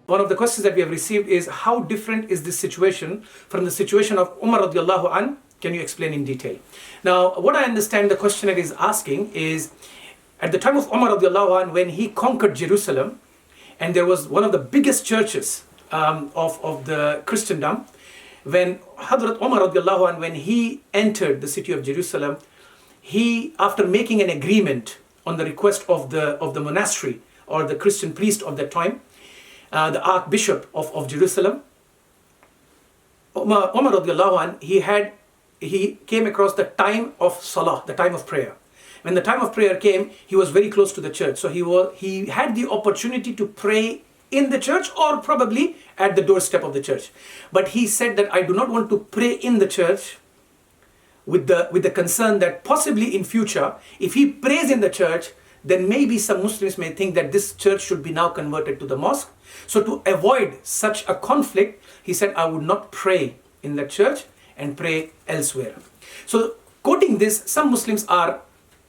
One of the questions that we have received is, how different is this situation from the situation of Umar radiallahu an? Can you explain in detail? Now, what I understand the questioner is asking is, at the time of Umar radiallahu an, when he conquered Jerusalem, and there was one of the biggest churches of the Christendom, when Hadrat Umar radiallahu an, when he entered the city of Jerusalem, he, after making an agreement on the request of the monastery or the Christian priest of that time, the Archbishop of Jerusalem, Umar radiallahu an, he came across the time of Salah, the time of prayer. When the time of prayer came, he was very close to the church. So he had the opportunity to pray in the church or probably at the doorstep of the church. But he said that I do not want to pray in the church with the concern that possibly in future, if he prays in the church, then maybe some Muslims may think that this church should be now converted to the mosque. So to avoid such a conflict, he said, I would not pray in the church and pray elsewhere. So quoting this, some Muslims are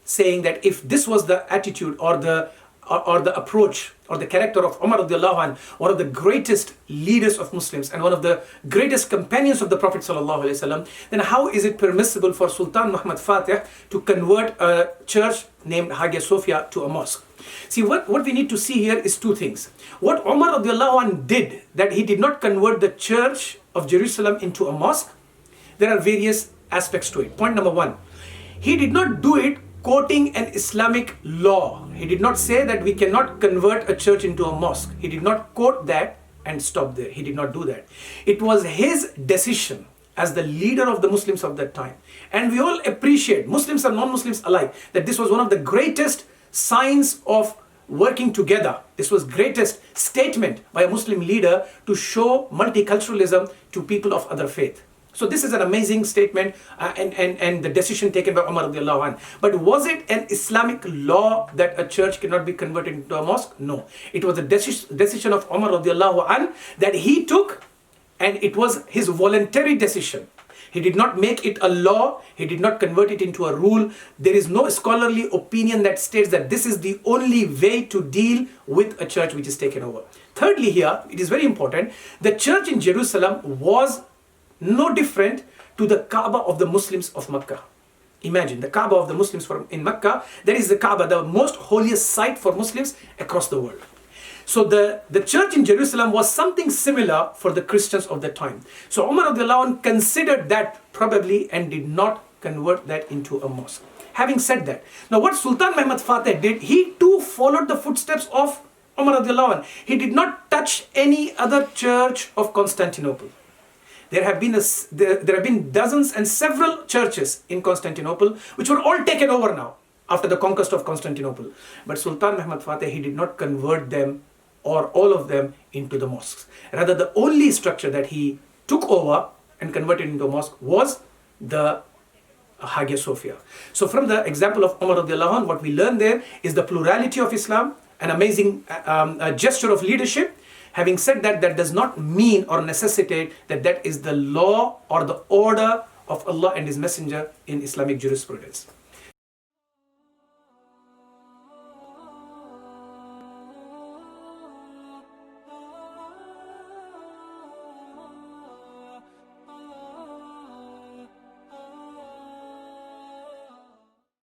saying that if this was the attitude or the approach or the character of Umar radiallahu anh, one of the greatest leaders of Muslims and one of the greatest companions of the Prophet sallallahu alaihi wasallam, then how is it permissible for Sultan Mohammed Al Fateh to convert a church named Hagia Sophia to a mosque? See, what we need to see here is two things. What Umar radiallahu anh did, that he did not convert the church of Jerusalem into a mosque, there are various aspects to it. Point number one, he did not do it quoting an Islamic law. He did not say that we cannot convert a church into a mosque. He did not quote that and stop there. He did not do that. It was his decision as the leader of the Muslims of that time. And we all appreciate, Muslims and non-Muslims alike, that this was one of the greatest signs of working together. This was greatest statement by a Muslim leader to show multiculturalism to people of other faith. So this is an amazing statement and the decision taken by Umar radiallahu anh. But was it an Islamic law that a church cannot be converted into a mosque? No. It was a decision of Umar radiallahu anh that he took, and it was his voluntary decision. He did not make it a law. He did not convert it into a rule. There is no scholarly opinion that states that this is the only way to deal with a church which is taken over. Thirdly here, it is very important, the church in Jerusalem was no different to the Kaaba of the Muslims of Mecca. Imagine the Kaaba of the Muslims in Mecca. That is the Kaaba, the most holiest site for Muslims across the world. So the church in Jerusalem was something similar for the Christians of that time. So Umar radiallahu anh considered that probably and did not convert that into a mosque. Having said that, now what Sultan Mohammed Al Fateh did, he too followed the footsteps of Umar radiallahu anh. He did not touch any other church of Constantinople. There have been dozens and several churches in Constantinople which were all taken over now after the conquest of Constantinople. But Sultan Mohammed Al Fateh, he did not convert them or all of them into the mosques. Rather, the only structure that he took over and converted into a mosque was the Hagia Sophia. So from the example of Umar radiallahu anh, what we learn there is the plurality of Islam, an amazing gesture of leadership. Having said that, that does not mean or necessitate that that is the law or the order of Allah and His Messenger in Islamic jurisprudence.